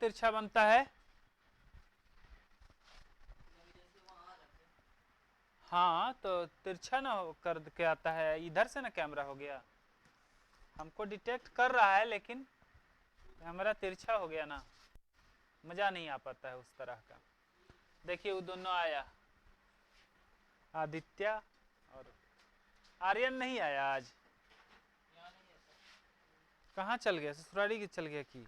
तिरछा बनता है? हाँ तो तिरछा ना कर के आता है, इधर से ना कैमरा हो गया, हमको डिटेक्ट कर रहा है लेकिन कैमरा तिरछा हो गया ना, मजा नहीं आ पाता है उस तरह का। देखिए वो दोनों आया, आदित्य और आर्यन नहीं आया आज। कहाँ चल गया, ससुराली की चल गया कि?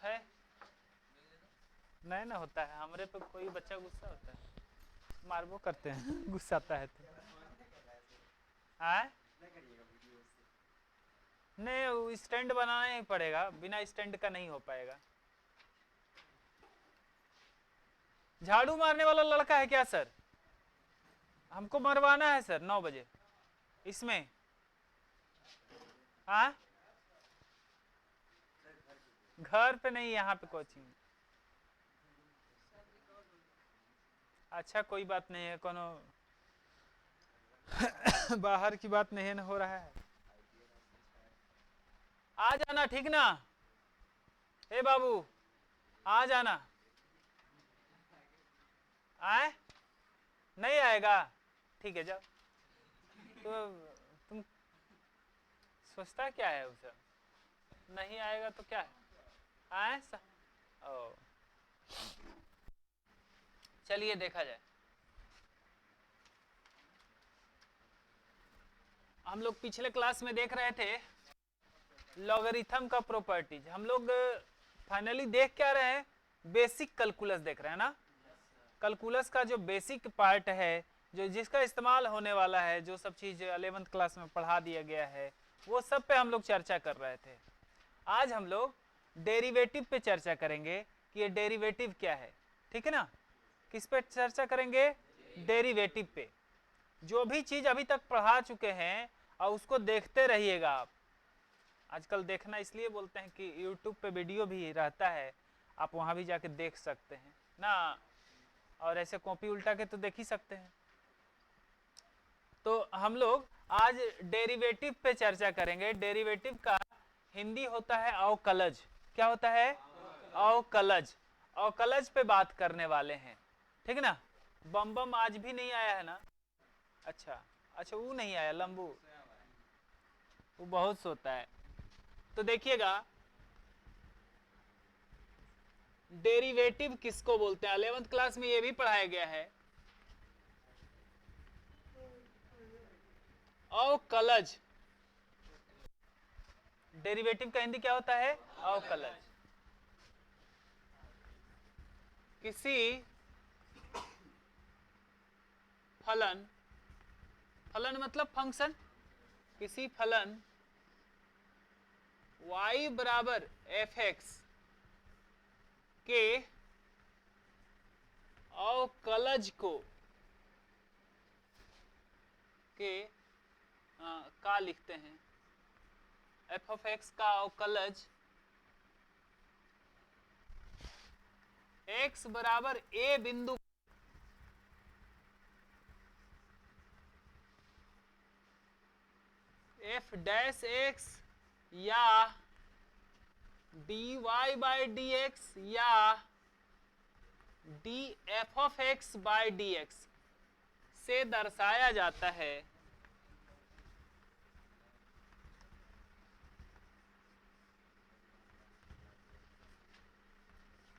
है नहीं ना होता है हमरे पे, कोई बच्चा गुस्सा होता है मारबो करते हैं गुस्साता है तो। आए नहीं, वो स्टैंड बनाना ही पड़ेगा, बिना स्टैंड का नहीं हो पाएगा। झाड़ू मारने वाला लड़का है क्या सर? हमको मरवाना है सर 9 बजे इसमें। हाँ घर पे नहीं, यहाँ पे कोचिंग। अच्छा कोई बात नहीं है, कोनो बाहर की बात नहीं हो रहा है। आ जाना ठीक ना, ए बाबू आ जाना। आए नहीं आएगा, ठीक है जाओ। तो तुम सोचता क्या है उसे, नहीं आएगा तो क्या है? आए ओ चलिए देखा जाए। हम लोग पिछले क्लास में देख रहे थे लॉगरिथम का प्रॉपर्टीज। हम लोग फाइनली देख क्या रहे हैं, बेसिक कैलकुलस देख रहे हैं ना। कैलकुलस का जो बेसिक पार्ट है, जो जिसका इस्तेमाल होने वाला है, जो सब चीज 11th क्लास में पढ़ा दिया गया है, वो सब पे हम लोग चर्चा कर रहे थे। आज हम लोग डेरिवेटिव पे चर्चा करेंगे कि ये डेरिवेटिव क्या है, ठीक है ना। किस पे चर्चा करेंगे? डेरिवेटिव पे। जो भी चीज अभी तक पढ़ा चुके हैं और उसको देखते रहिएगा आप। आजकल देखना इसलिए बोलते हैं कि YouTube पे वीडियो भी रहता है, आप वहां भी जाके देख सकते हैं ना, और ऐसे कॉपी उल्टा के तो देख ही सकते हैं। तो हम लोग आज डेरिवेटिव पे चर्चा करेंगे। डेरिवेटिव का हिंदी होता है अवकलज। क्या होता है? अवकलज। अवकलज पे बात करने वाले हैं, ठीक है ना। बम बम आज भी नहीं आया है ना? अच्छा अच्छा, वो नहीं आया लंबू, वो बहुत सोता है। तो देखिएगा डेरिवेटिव किसको बोलते हैं, 11th क्लास में ये भी पढ़ाया गया है। अवकलज, डेरिवेटिव का हिंदी क्या होता है? अवकलज। किसी फलन, फलन मतलब फंक्शन, किसी फलन y बराबर एफ एक्स के अवकलज को का लिखते हैं। एफ ऑफ एक्स का अवकलज x बराबर a बिंदु एफ डैश एक्स या dy बाई डी एक्स या D F of X by D X से दर्शाया जाता है।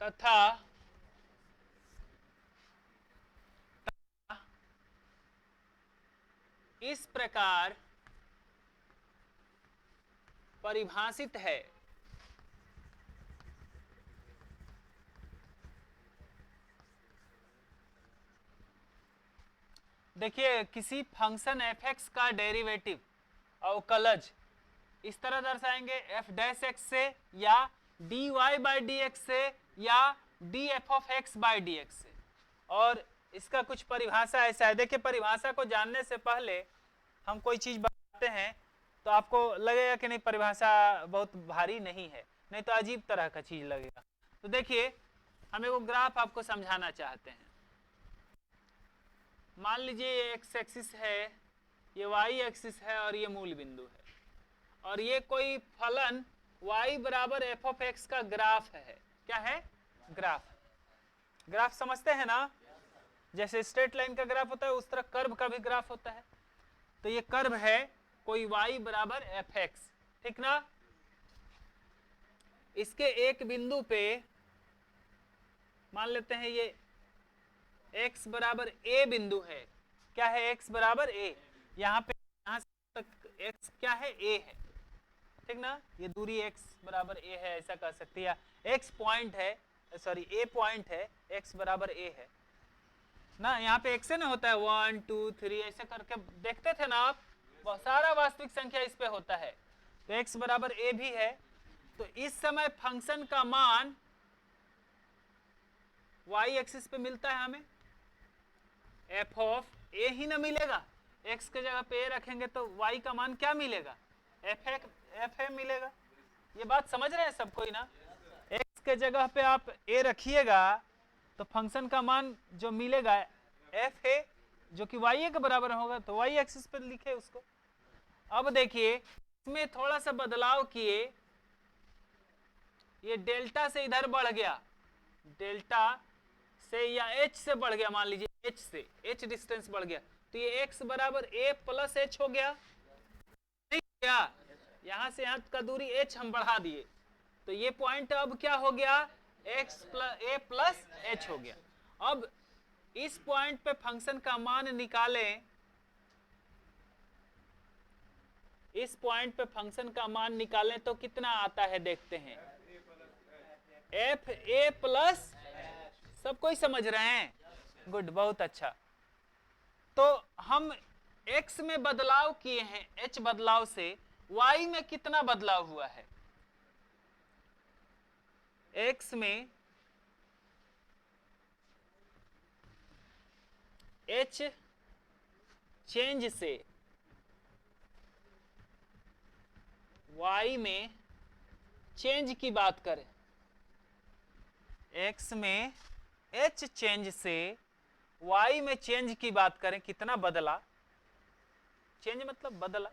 तथा इस प्रकार परिभाषित है। देखिए किसी फंक्शन एफ एक्स का डेरिवेटिव अवकलज इस तरह दर्शाएंगे, एफ डैश एक्स से या D Y by D X से या D F of X by D X से। और इसका कुछ परिभाषा ऐसा है, देखिए परिभाषा को जानने से पहले हम कोई चीज बताते हैं तो आपको लगेगा कि नहीं परिभाषा बहुत भारी नहीं है, नहीं तो अजीब तरह का चीज लगेगा। तो देखिए हम एगो ग्राफ आपको समझाना चाहते हैं। मान लीजिए ये एक्स एक्सिस है, ये वाई एक्सिस है और ये मूल बिंदु है, और ये कोई फलन y बराबर एफ ऑफ एक्स का ग्राफ है। क्या है? ग्राफ। ग्राफ समझते हैं ना? जैसे स्ट्रेट लाइन का ग्राफ होता है उस तरह कर्व का भी ग्राफ होता है। तो ये कर्व है कोई y बराबर एफ एक्स, ठीक ना? इसके एक बिंदु पे मान लेते हैं ये x बराबर a बिंदु है। क्या है? x बराबर a। यहाँ पे यहाँ से तक x क्या है? a है, ठीक ना? ये दूरी x बराबर a है, ऐसा कह सकते हैं। x पॉइंट है, सॉरी a पॉइंट है, x बराबर a है ना। यहाँ पे x से ना होता है 1 2 3 ऐसे करके देखते थे ना आप, बहुत सारा वास्तविक संख्या इस पे होता है। तो x बराबर a भी है। तो इस समय फंक्शन का मान y एक्सिस पे मिलता है हमें f ऑफ a ही ना मिलेगा। x के जगह पे a रखेंगे तो y का मान क्या मिलेगा? एफ ए मिलेगा। ये बात समझ रहे हैं सब कोई ना? x के जगह पे आप a रखिएगा तो फंक्शन का मान जो मिलेगा एफ ए, जो कि y के बराबर होगा। तो y एक्सिस पे लिखे उसको। अब देखिए इसमें थोड़ा सा बदलाव किए, ये डेल्टा से इधर बढ़ गया, डेल्टा से या h से बढ़ गया, मान लीजिए h से, h डिस्टेंस बढ़ गया, तो ये x बराबर a प्लस h हो गया, नहीं क्या? यहां से यहां का दूरी h हम बढ़ा दिए, तो ये पॉइंट अब क्या हो गया? x a प्लस h हो गया। अब इस पॉइंट पे फंक्शन का मान निकालें, इस पॉइंट पे फंक्शन का मान निकालें तो कितना आता है देखते हैं, एफ ए प्लस, सब कोई समझ रहे हैं? गुड, बहुत अच्छा। तो हम x में बदलाव किए हैं, h बदलाव से y में कितना बदलाव हुआ है? x में h चेंज से y में चेंज की बात करें, x में h चेंज से y में चेंज की बात करें, कितना बदला? चेंज मतलब बदला,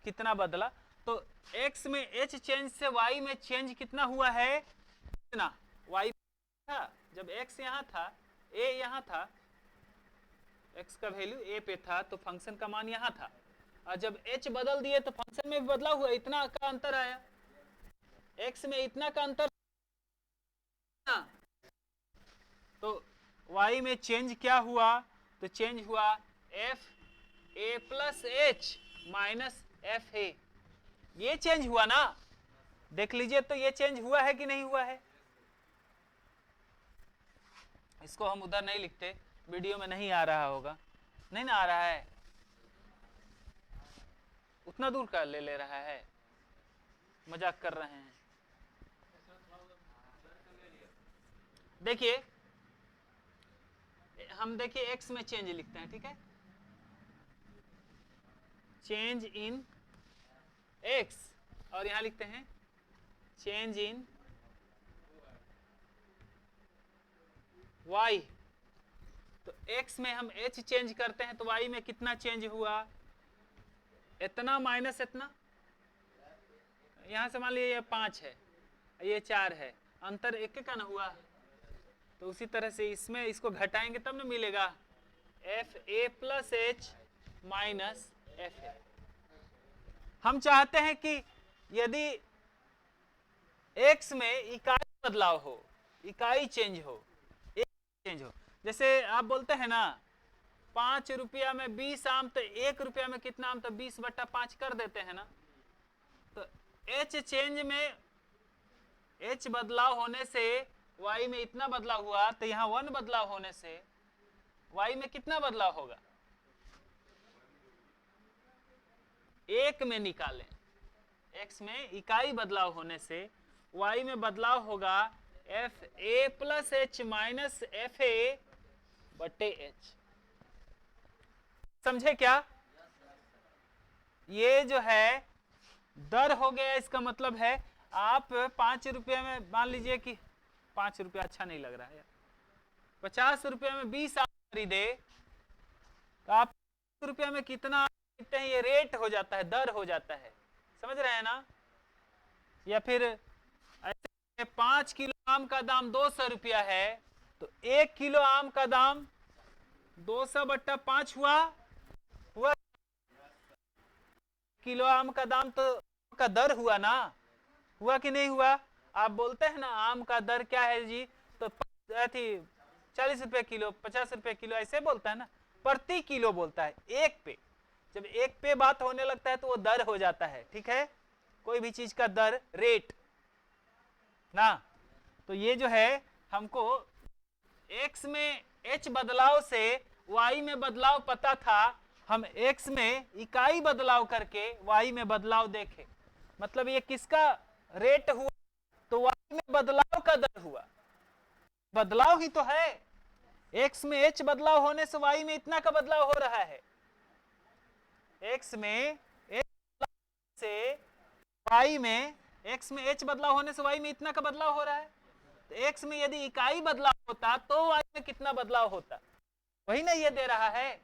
कितना बदला? तो x में h चेंज से y में चेंज कितना हुआ है? कितना? y था जब x यहाँ था, a यहाँ था, x का वैल्यू a पे था तो फंक्शन का मान यहाँ था, और जब h बदल दिए तो फंक्शन में भी बदलाव हुआ, इतना का अंतर आया, x में इतना का अंतर। तो y में चेंज क्या हुआ? तो चेंज हुआ F A plus H minus F A, ये चेंज हुआ ना? देख लीजिए तो ये चेंज हुआ है कि नहीं हुआ है? इसको हम उधर नहीं लिखते, वीडियो में नहीं आ रहा होगा, नहीं ना आ रहा है, उतना दूर का ले रहा है, मजाक कर रहे हैं। देखिए हम देखिए x में चेंज लिखते हैं, ठीक है? चेंज इन x, और यहां लिखते हैं चेंज इन y। तो x में हम h चेंज करते हैं तो y में कितना चेंज हुआ? इतना माइनस इतना, यहां से मान लीजिए ये 5 है, ये 4 है, अंतर एक का ना हुआ। तो उसी तरह से इसमें इसको घटाएंगे तब ना मिलेगा F A plus H minus F A. हम चाहते हैं कि यदि x में इकाई बदलाव हो, इकाई चेंज हो, एक चेंज हो, जैसे आप बोलते हैं ना 5 रुपया में 20 आम, तो 1 रुपया में कितना आम? तो 20/5 कर देते हैं ना। तो h चेंज में h बदलाव होने से y में इतना बदलाव हुआ, तो यहाँ 1 बदलाव होने से y में कितना बदलाव होगा? 1 में निकालें, x में इकाई बदलाव होने से y में बदलाव होगा F A plus H minus F A बटे एच। समझे क्या? ये जो है दर हो गया, इसका मतलब है आप 5 रुपये में, मान लीजिए कि 5 रुपया अच्छा नहीं लग रहा है, 50 रुपये में 20 आम खरीदे, तो आप 5 रुपये में कितना लिखते हैं ये रेट हो जाता है, दर हो जाता है, समझ रहे हैं ना। या फिर ऐसे 5 किलो आम का दाम 200 रुपया है, तो 1 किलो आम का दाम 200/5 हुआ किलो आम का दाम तो का दर हुआ ना, हुआ कि नहीं हुआ। आप बोलते हैं ना आम का दर क्या है जी, तो 40 रुपए किलो, 50 रुपए किलो ऐसे बोलता है ना, प्रति किलो बोलता है, एक पे। जब एक पे बात होने लगता है तो वो दर हो जाता है, ठीक है, कोई भी चीज का दर, रेट ना। तो ये जो है हमको x में h बदलाव से y में बदलाव पता था, हम x में इकाई बदलाव करके y में बदलाव देखे, मतलब ये किसका रेट हुआ, तो y में बदलाव का दर हुआ, बदलाव ही तो है। x में h बदलाव होने से y में इतना का बदलाव हो रहा है, x में h से y में, x में h बदलाव होने से y में इतना का बदलाव हो रहा है। तो x में यदि इकाई बदलाव होता तो y में कितना बदलाव होता, वही ना ये दे रहा है।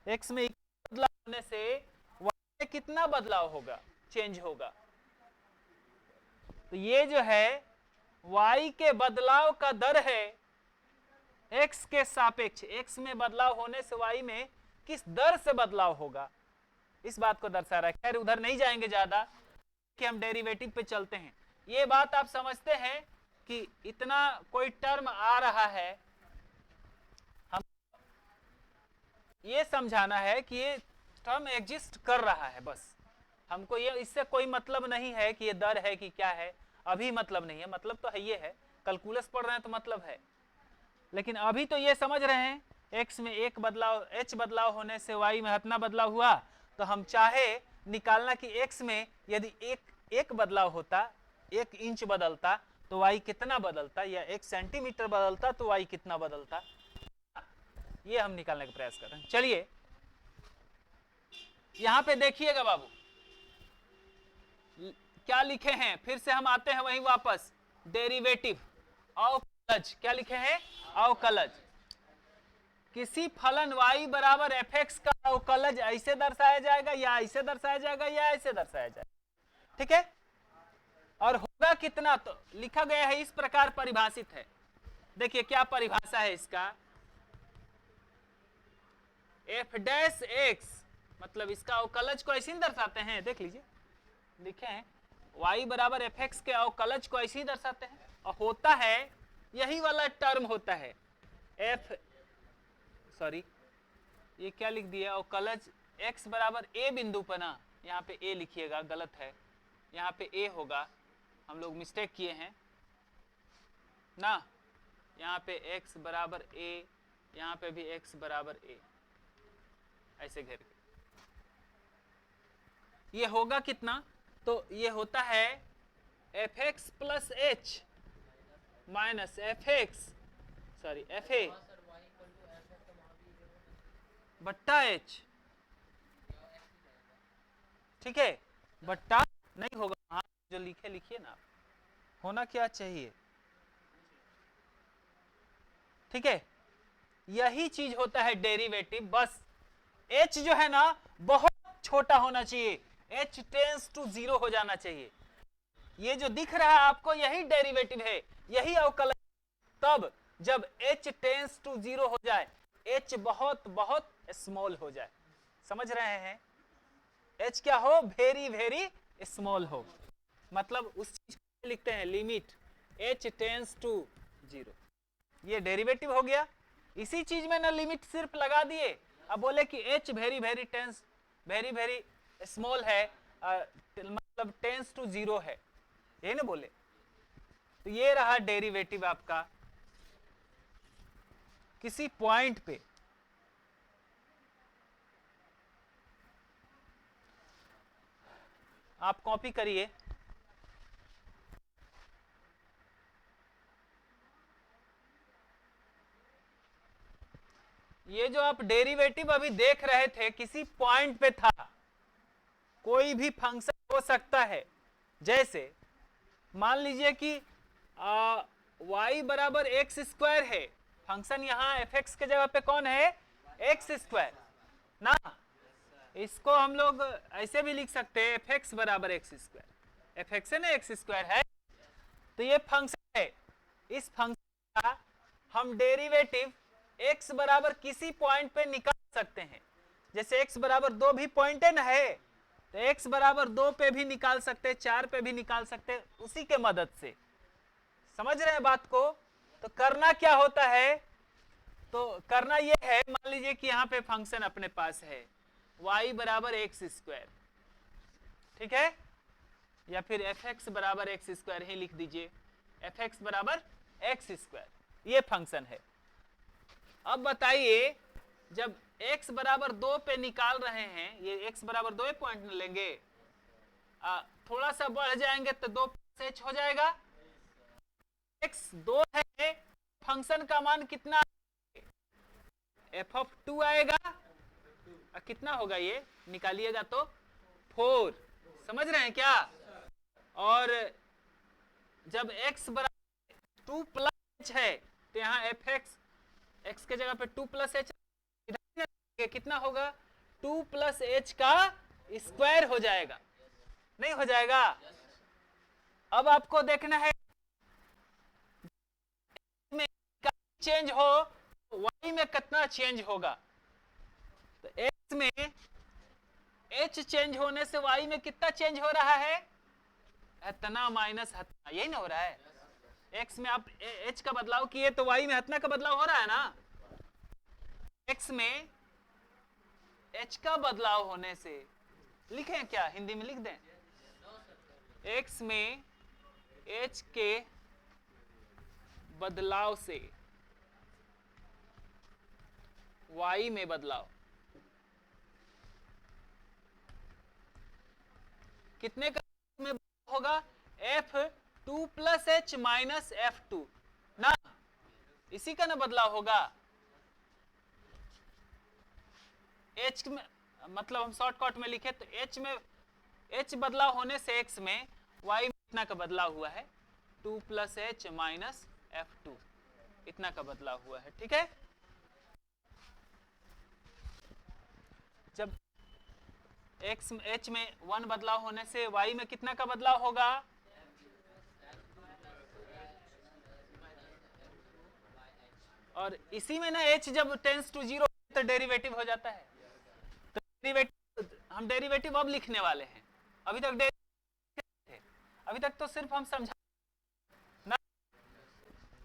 x में इकाई बदलाव होने से y में कितना बदलाव होगा, चेंज होगा। तो ये जो है y के बदलाव का दर है x के सापेक्ष, x में बदलाव होने से y में किस दर से बदलाव होगा, इस बात को दर्शा रहा है। खैर उधर नहीं जाएंगे ज्यादा, कि हम डेरिवेटिव पे चलते हैं। ये बात आप समझते हैं कि इतना कोई टर्म आ रहा है, हम ये समझाना है कि ये टर्म एग्जिस्ट कर रहा है, बस हमको ये, इससे कोई मतलब नहीं है कि ये दर है कि क्या है, अभी मतलब नहीं है, मतलब तो है ये है, कैलकुलस पढ़ रहे हैं तो मतलब है, लेकिन अभी तो ये समझ रहे हैं x में एक बदलाव, h बदलाव होने से y में इतना बदलाव हुआ, तो हम चाहे निकालना कि x में यदि एक बदलाव होता, 1 इंच बदलता तो y कितना बदलता, या 1 सेंटीमीटर बदलता तो y कितना बदलता, ये हम निकालने का प्रयास कर रहे हैं। चलिए यहां पे देखिएगा बाबू क्या लिखे हैं, फिर से हम आते हैं वहीं वापस, डेरिवेटिव अवकलज, क्या लिखे हैं, अवकलज। किसी फलन y बराबर fx का अवकलज ऐसे दर्शाया जाएगा, या ऐसे दर्शाया जाएगा, या ऐसे दर्शाया जाएगा, ठीक है। और होगा कितना, तो लिखा गया है इस प्रकार परिभाषित है, देखिए क्या परिभाषा है इसका, f डैश x, मतलब इसका अवकलज को ऐसे ही दर्शाते हैं, देख लीजिए लिखे हैं y बराबर fx के अवकलज को ऐसे ही दर्शाते हैं, और होता है यही वाला टर्म होता है ये क्या लिख दिया, अवकलज x बराबर a बिंदु पर ना, यहाँ पे a लिखिएगा, गलत है, यहाँ पे a होगा, हम लोग मिस्टेक किए हैं ना, यहाँ पे x बराबर a, यहाँ पे भी x बराबर a, ऐसे घेर के ये होगा कितना, तो ये होता है fx plus h minus fa बट्टा h, ठीक है, बट्टा नहीं होगा, हाँ जो लिखे लिखिए ना, होना क्या चाहिए, ठीक है, यही चीज होता है डेरिवेटिव, बस h जो है ना बहुत छोटा होना चाहिए, h टेंस टू 0 हो जाना चाहिए, ये जो दिख रहा है आपको यही डेरिवेटिव है, यही अवकलन, तब जब h टेंस टू 0 हो जाए, h बहुत बहुत स्मॉल हो जाए, समझ रहे हैं, h क्या हो, वेरी वेरी स्मॉल हो, मतलब उस चीज को लिखते हैं लिमिट h टेंस टू 0, ये डेरिवेटिव हो गया। इसी चीज में ना लिमिट सिर्फ लगा दिए, अब बोले कि h very very tends, very very small है, मतलब टेंस टू 0 है, ये ना बोले, तो ये रहा डेरिवेटिव आपका किसी पॉइंट पे, आप कॉपी करिए, ये जो आप डेरिवेटिव अभी देख रहे थे किसी पॉइंट पे था, कोई भी फंक्शन हो सकता है, जैसे मान लीजिए कि y बराबर एक्स स्क्वायर है, फंक्शन यहाँ fx के जगह पे कौन है, एक्स स्क्वायर ना, इसको हम लोग ऐसे भी लिख सकते हैं, एफ एक्स बराबर एक्स स्क्वायर। एफ एक्स है ना, एक्स स्क्वायर है, तो ये फंक्शन है। इस फंक्शन का हम डेरिवेटिव x बराबर किसी पॉइंट पे निकाल सकते हैं। जैसे x बराबर 2 भी पॉइंट है ना, है तो x बराबर 2 पे भी निकाल सकते हैं, 4 पे भी निकाल सकते हैं, उसी के मदद से। समझ रहे हैं बात को? तो करना क्या होता है, तो करना ये है, मान लीजिए कि यहाँ पे फंक्शन अपने पास है y बराबर एक्स स्क्वायर, ठीक है, या फिर एफ एक्स बराबर एक्स स्क्वायर ही लिख दीजिए, एफ एक्स बराबर एक्स स्क्वायर, ये फंक्शन है। अब बताइए, जब x बराबर 2 पे निकाल रहे हैं, ये x बराबर 2 पॉइंट लेंगे, थोड़ा सा बढ़ जाएंगे तो 2 प्लस h हो जाएगा। x 2 है, फंक्शन का मान कितना, एफ ऑफ 2 आएगा, कितना होगा ये निकालिएगा तो 4। समझ रहे हैं क्या? और जब x बराबर 2 प्लस h है तो यहाँ एफ एक्स, x के जगह पे 2 प्लस h कितना होगा, 2 प्लस h का स्क्वायर हो जाएगा, नहीं हो जाएगा? अब आपको देखना है में चेंज हो, y में कितना चेंज होगा। तो x में h चेंज होने से y में कितना चेंज हो रहा है, इतना माइनस इतना, यही ना हो रहा है। x में आप h का बदलाव किए तो y में इतना का बदलाव हो रहा है ना। x में h का बदलाव होने से, लिखें क्या, हिंदी में लिख दें, x में h के बदलाव से y में बदलाव कितने का में होगा, f2 plus h minus f2 ना, इसी का ना बदलाव होगा। h में मतलब हम शॉर्टकट में लिखे तो h में h बदलाव होने से x में y में इतना का बदलाव हुआ है, 2 प्लस h माइनस f2, इतना का बदलाव हुआ है, ठीक है। जब x h में 1 बदलाव होने से y में कितना का बदलाव होगा, और इसी में ना h जब टेंस टू 0 तो डेरिवेटिव हो जाता है। तो डेरिवेटिव, हम डेरिवेटिव अब लिखने वाले हैं, अभी तक अभी तक तो सिर्फ हम समझा ना,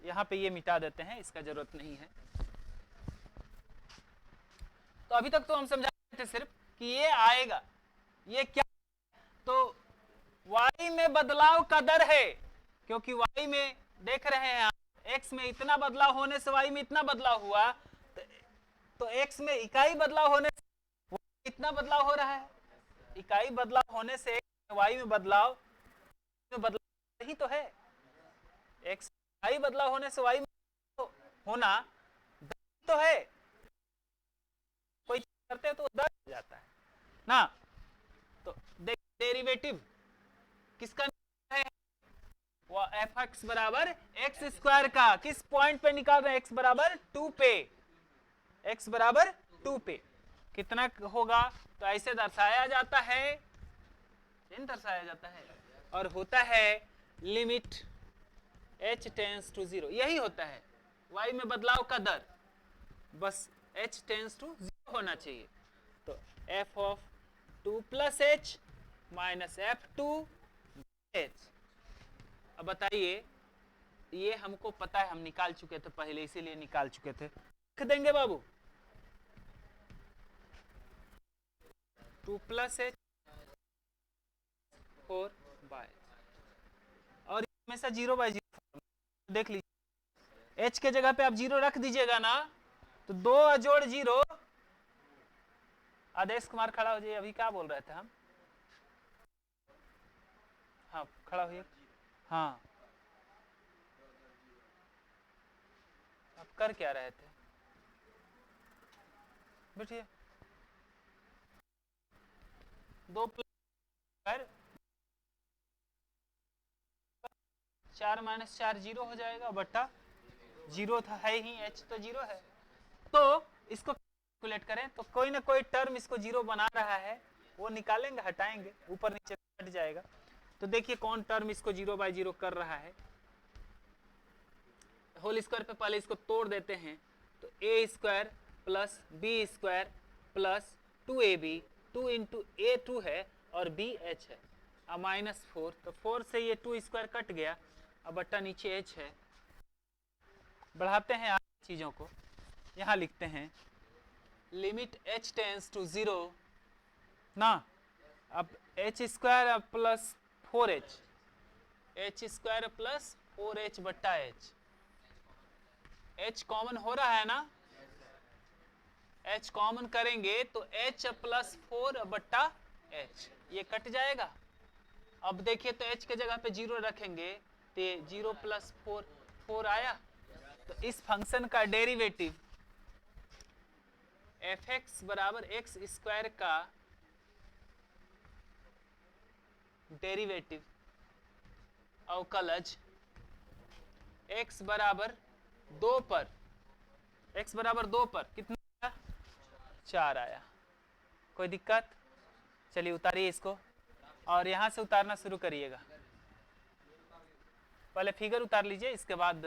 यहाँ पे ये मिटा देते हैं, इसका जरूरत नहीं है। तो अभी तक तो हम समझा रहे थे सिर्फ कि ये आएगा, ये क्या, तो y में बदलाव का दर है, क्योंकि y में देख रहे हैं x में इतना बदलाव होने से y में इतना बदलाव हुआ, तो x में इकाई बदलाव होने से इतना बदलाव हो रहा है, इकाई बदलाव होने से y में बदलाव ही तो है, x इकाई बदलाव होने से y में होना तो है, कोई करते तो दर हो जाता है ना। तो डेरिवेटिव किसका है, वो एफ एक्स बराबर एक्स स्क्वायर का, किस पॉइंट पे निकाल रहे हैं, x बराबर 2 पे, x बराबर 2 पे कितना होगा, तो ऐसे दर्शाया जाता है, दर्शाया जाता है, और होता है लिमिट h टेंस टू 0, यही होता है y में बदलाव का दर, बस h टेंस टू 0 होना चाहिए। तो f of 2 plus h minus f2 h। अब बताइए, ये हमको पता है, हम निकाल चुके थे पहले, इसीलिए निकाल चुके थे, लिख देंगे बाबू, 2 प्लस h 4 बाय, और हमेशा 0 बाय 0 देख लीजिए, h के जगह पे आप 0 रख दीजिएगा ना, तो 2 जोड़ 0, आदेश कुमार खड़ा हो जाइए, अभी क्या बोल रहे थे हम, हाँ खड़ा होइए, हाँ आप कर क्या रहे थे, बैठिए, 2 प्लस 4 माइनस 4 0 हो जाएगा, बट्टा 0 था है ही, h तो 0 है, तो इसको कैलकुलेट करें तो कोई ना कोई टर्म इसको जीरो बना रहा है, वो निकालेंगे, हटाएंगे, ऊपर नीचे हट जाएगा। तो देखिए कौन टर्म इसको 0/0 कर रहा है। होल स्क्वायर पे पहले इसको तोड़ देते हैं, तो a square plus B square plus 2ab, 2 into A 2 है और b h है, अब -4, तो 4 से ये 2 स्क्वायर कट गया, अब बट्टा नीचे h है। बढ़ाते हैं आगे चीज़ों को, यहाँ लिखते हैं लिमिट h टेंस टू 0 ना, अब H square plus 4h, H square plus 4h बट्टा h, h कॉमन हो रहा है ना, h कॉमन करेंगे तो h प्लस 4 बट्टा h, ये कट जाएगा। अब देखिए तो h के जगह पे 0 रखेंगे तो 0 प्लस 4 आया। तो इस फंक्शन का डेरिवेटिव f(x) बराबर एक्स स्क्वायर का डेरिवेटिव अवकलज x बराबर 2 पर, x बराबर 2 पर कितना आया? 4 आया। कोई दिक्कत? चलिए उतारिए इसको और यहां से उतारना शुरू करिएगा। पहले फिगर उतार लीजिए, इसके बाद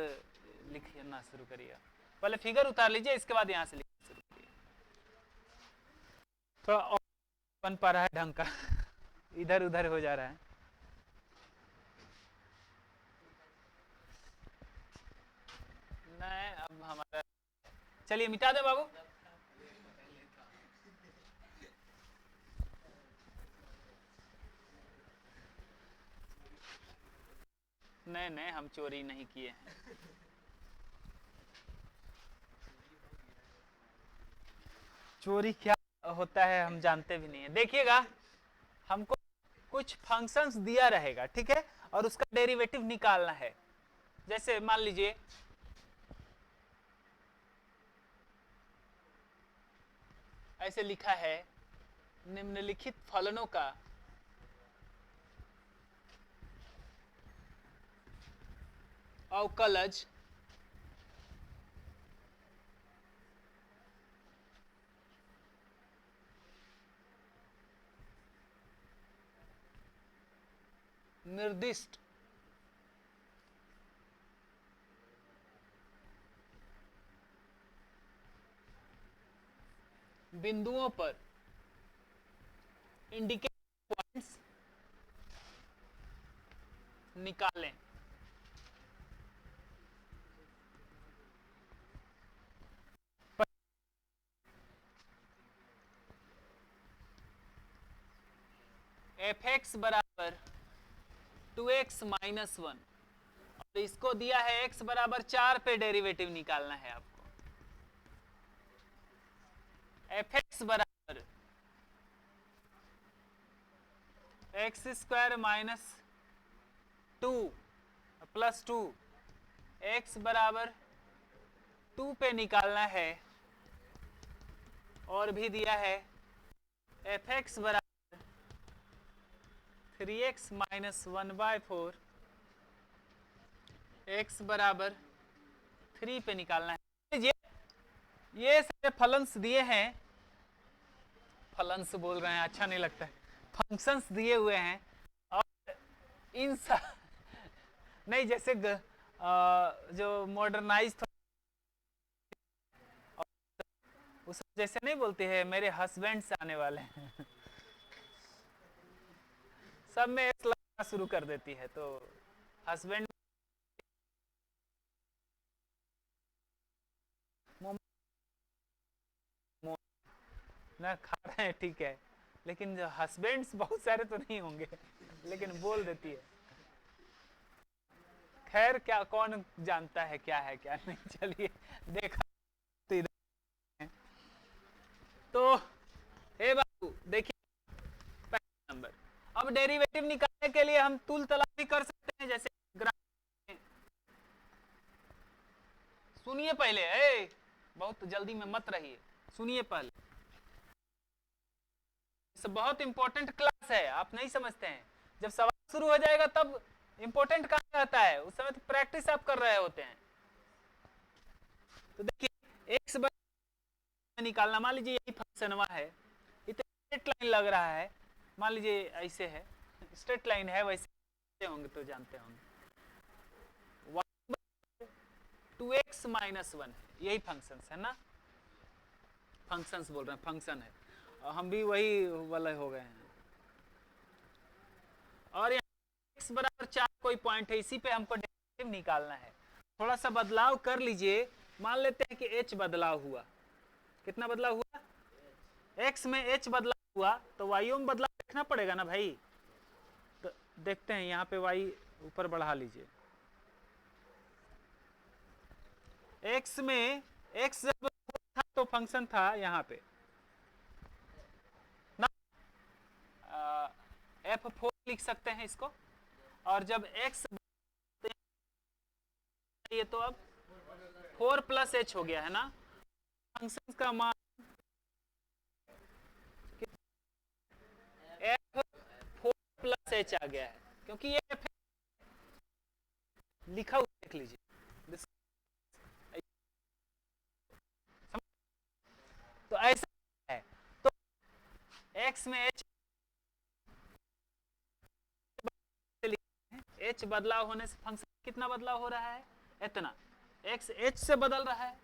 लिखना शुरू करिएगा। पहले फिगर उतार लीजिए, इसके बाद यहां से लिखना शुरू करिए। थोड़ा और बन पा रहा है ढंग का, इधर उधर हो जा रहा है। नहीं अब हमारा, चलिए मिटा दे बाबू। नहीं नहीं हम चोरी नहीं किए हैं। चोरी क्या होता है हम जानते भी नहीं है। देखिएगा हमको कुछ फंक्शंस दिया रहेगा, ठीक है, और उसका डेरिवेटिव निकालना है। जैसे मान लीजिए ऐसे लिखा है, निम्नलिखित फलनों का अवकलज निर्दिष्ट बिंदुओं पर इंडिकेट पॉइंट्स निकालें। f(x) बराबर 2x - 1 और इसको दिया है x बराबर 4 पे डेरिवेटिव निकालना है आपको। f(x) बराबर x square minus 2 plus 2, x बराबर 2 पे निकालना है, और भी दिया है f(x) बराबर 3x - 1/4, x बराबर 3 पे निकालना है। ये सारे फलन्स दिए हैं, फलन्स बोल रहे हैं अच्छा नहीं लगता है, फंक्शंस दिए हुए हैं, और इन नहीं जैसे जो मॉडर्नाइज उस जैसे नहीं बोलते हैं मेरे हस्बैंड से आने वाले हैं सब में एस लगना शुरू कर देती है, तो हस्बैंड ना खा रहे हैं ठीक है, लेकिन हस्बैंड्स बहुत सारे तो नहीं होंगे, लेकिन बोल देती है। खैर क्या कौन जानता है क्या है क्या नहीं, चलिए देखा तो इधर। तो हे बाबू देखिए पहला नंबर, अब डेरिवेटिव निकालने के लिए हम तुल तलाश भी कर सकते हैं, जैसे ग्राफ। सुनिए पहले, बहुत जल्दी में मत रहिए, सुनिए पहले, बहुत इंपॉर्टेंट क्लास है, आप नहीं समझते हैं। जब सवाल शुरू हो जाएगा तब इंपॉर्टेंट कहां रहता है, उस समय तो प्रैक्टिस आप कर रहे होते हैं। तो देखिए x में निकालना, मान लीजिए यही फंक्शन हुआ है, इतना स्ट्रेट लाइन लग रहा है, मान लीजिए ऐसे है, स्ट्रेट लाइन है, वैसे होंगे तो जानते होंगे 2x माइनस 1, यही फंक्शन है ना, फंक्शंस बोल रहे हैं, फंक्शन है, और हम भी वही वाले हो गए हैं। और यहाँ x बराबर 4 कोई पॉइंट है, इसी पे हमको डेरिवेटिव निकालना है। थोड़ा सा बदलाव कर लीजिए, मान लेते हैं कि h बदलाव हुआ, कितना बदलाव हुआ, x में h बदलाव हुआ, तो y में बदलाव देखना पड़ेगा ना भाई। तो देखते हैं यहाँ पे y ऊपर बढ़ा लीजिए, x में x जब था तो फंक्शन था यहाँ पे ना, f4 लिख सकते हैं इसको, और जब x ये तो अब 4 प्लस h हो गया है ना, फंक्शन का मान f4 प्लस h आ गया है, क्योंकि ये f लिखा हुआ देख लीजिए, तो ऐसा है, तो x में h बदलाव होने से फंक्शन कितना बदलाव हो रहा है, इतना, x h से बदल रहा है,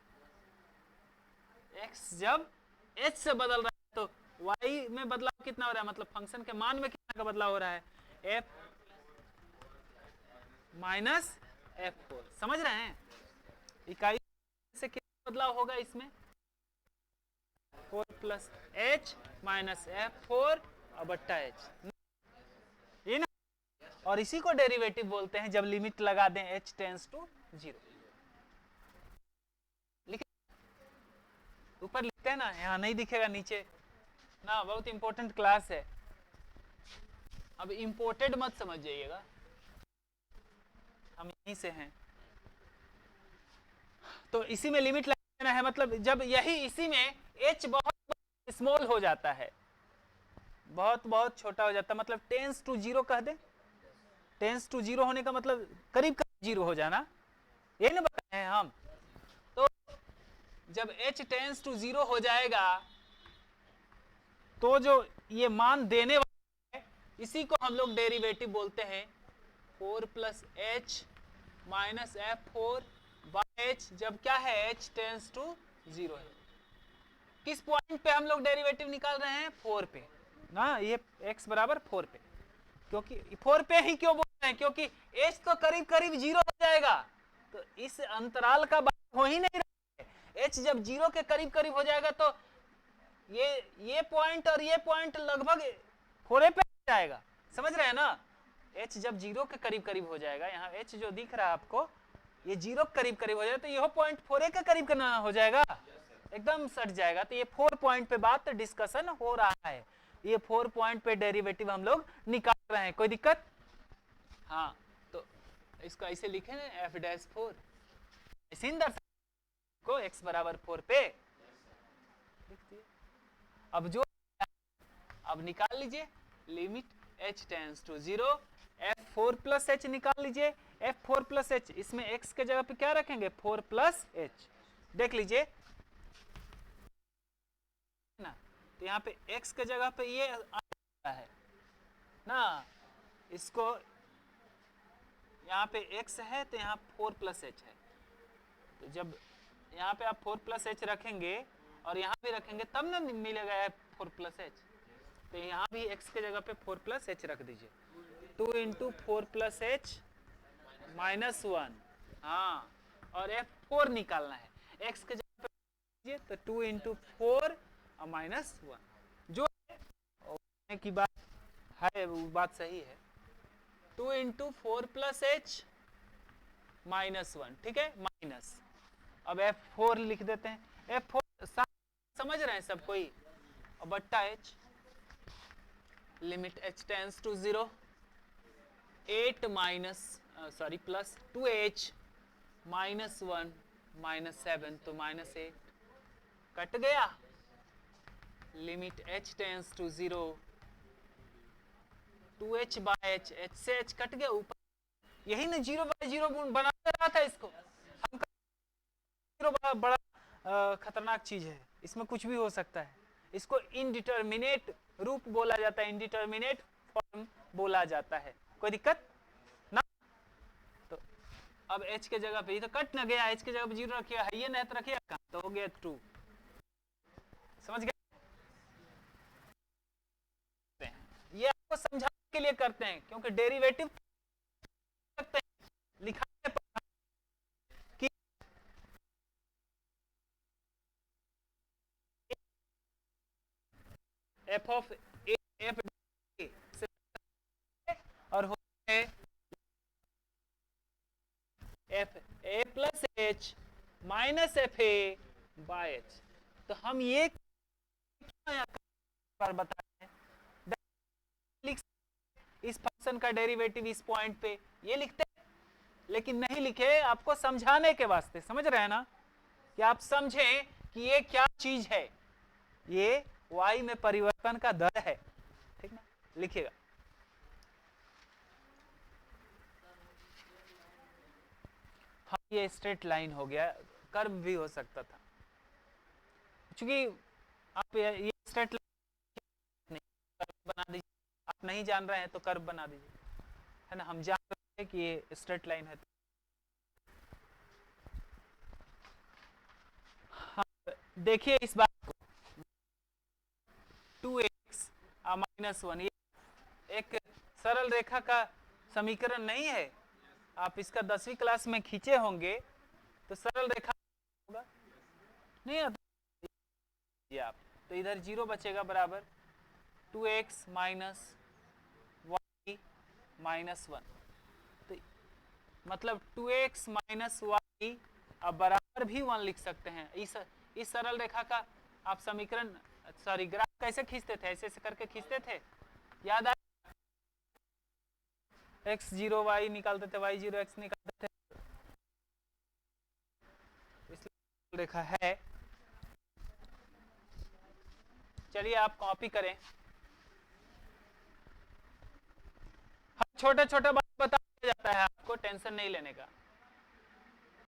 x जब h से बदल रहा है तो y में बदलाव कितना हो रहा है, मतलब फंक्शन के मान में कितना का बदलाव हो रहा है, f माइनस f4, समझ रहे हैं, इकाई से कितना बदलाव होगा इसमें, 4 प्लस h माइनस f4 और बट्टा h, ये ना, और इसी को डेरिवेटिव बोलते हैं जब लिमिट लगा दें h टेंस टू 0। ऊपर लिखते हैं ना, यहाँ नहीं दिखेगा, नीचे ना, बहुत इंपॉर्टेंट क्लास है, अब इंपोर्टेड मत समझ जाइएगा, हम यहीं से हैं, तो इसी में लिमिट लगाना है, मतलब जब यही इसी में h बहुत स्मॉल हो जाता है, बहुत बहुत छोटा हो जाता है, मतलब टेंस टू 0 कह दें, टेंस टू 0 होने का मतलब करीब करीब 0 हो जाना, यही ना बताए हैं हम। तो जब h टेंस टू 0 हो जाएगा तो जो ये मान देने वाला है, इसी को हम लोग डेरिवेटिव बोलते हैं 4 plus h minus f4 by h, जब क्या है h टेंस टू 0 है। किस पॉइंट पे हम लोग डेरिवेटिव निकाल रहे हैं, 4 पे ना, ये x बराबर 4 पे, क्योंकि 4 पे ही क्यों बोल रहे हैं, क्योंकि h तो करीब करीब 0 हो जाएगा, तो इस अंतराल का बात हो ही नहीं रहा है, h जब 0 के करीब करीब हो जाएगा तो ये पॉइंट और ये पॉइंट लगभग 4 पे जाएगा, समझ रहे हैं ना, h जब 0 के करीब करीब हो जाएगा, यहाँ h जो दिख रहा है आपको, ये 0 के करीब करीब हो जाएगा, तो यह पॉइंट 4 के करीब करना हो जाएगा, एकदम सट जाएगा, तो ये 4 पॉइंट पे बात डिस्कशन हो रहा है, ये 4 पॉइंट पे डेरिवेटिव हम लोग निकाल रहे हैं, कोई दिक्कत, हाँ, तो इसको ऐसे लिखे ना f डैश 4, ऐसे ही दर्शाएं को x बराबर 4 पे लिख दिए। अब जो अब निकाल लीजिए limit h tends to 0, f4 plus h निकाल लीजिए, f4 प्लस h, इसमें x के जगह पे क्या रखेंगे, 4 प्लस h, देख लीजिए ना, तो यहाँ पे x के जगह पे ये है ना, इसको यहाँ पे x है तो यहाँ 4 प्लस h है, तो जब यहाँ पे आप 4 प्लस h रखेंगे और यहाँ भी रखेंगे तब ना मिलेगा 4 प्लस h, तो यहाँ भी x के जगह पे 4 प्लस h रख दीजिए, 2 इंटू 4 प्लस h माइनस 1, हाँ, और f4 निकालना है, x के जगह पे दीजिए तो 2 इंटू 4 और माइनस 1, जो है की बात है वो बात सही है, 2 इंटू 4 प्लस h माइनस 1, ठीक है, माइनस, अब f4 लिख देते हैं, f4 समझ रहे हैं सब कोई, और बट्टा h, limit h tends to 0, 8 minus sorry plus 2h minus 1 minus 7, तो माइनस 8 कट गया, limit h tends to 0, 2h by h, h से h कट गया, ऊपर यही ना 0 बाय 0 बना रहा था इसको, हम 0 बड़ा खतरनाक चीज है, इसमें कुछ भी हो सकता है। इसको इनडिटर्मिनेट रूप बोला जाता है, इनडिटर्मिनेट फॉर्म बोला जाता है। कोई दिक्कत ना? तो अब h के जगह पे ये तो कट ना गया, h के जगह पे 0 रखिएगा, है ये नहीं तो रखिएगा कहाँ, तो हो गया 2। समझ गए? ये आपको समझाने के लिए करते हैं, क्योंकि डेरिवेटिव सकते हैं लिखा कि f ऑफ a f और होता है F A plus H minus F A by H. तो हम ये बार बताए इस फंक्शन का डेरिवेटिव इस पॉइंट पे ये लिखते हैं, लेकिन नहीं लिखे आपको समझाने के वास्ते। समझ रहे हैं ना, कि आप समझें कि ये क्या चीज है, ये y में परिवर्तन का दर है। ठीक ना, लिखिएगा। हाँ, ये स्ट्रेट लाइन हो गया, कर्व भी हो सकता था, क्योंकि आप ये स्ट्रेट लाइन बना दीजिए। आप नहीं जान रहे हैं तो कर्व बना दीजिए, है ना। हम जान रहे हैं कि ये स्ट्रेट लाइन है। हाँ, देखिए इस बात को, 2x माइनस 1 ये एक सरल रेखा का समीकरण नहीं है। आप इसका 10वीं क्लास में खींचे होंगे, तो सरल रेखा होगा नहीं आता ये आप, तो इधर 0 बचेगा बराबर 2x माइनस y माइनस 1। तो मतलब 2x माइनस y अब बराबर भी 1 लिख सकते हैं। इस सरल रेखा का आप समीकरण सॉरी ग्राफ कैसे खींचते थे? ऐसे ऐसे करके खींचते थे, याद आया? x0 y निकालते थे, y0 x निकालते थे। इसलिए रेखा है। चलिए आप कॉपी करें, छोटा छोटा बात बता दिया जाता है आपको, टेंशन नहीं लेने का।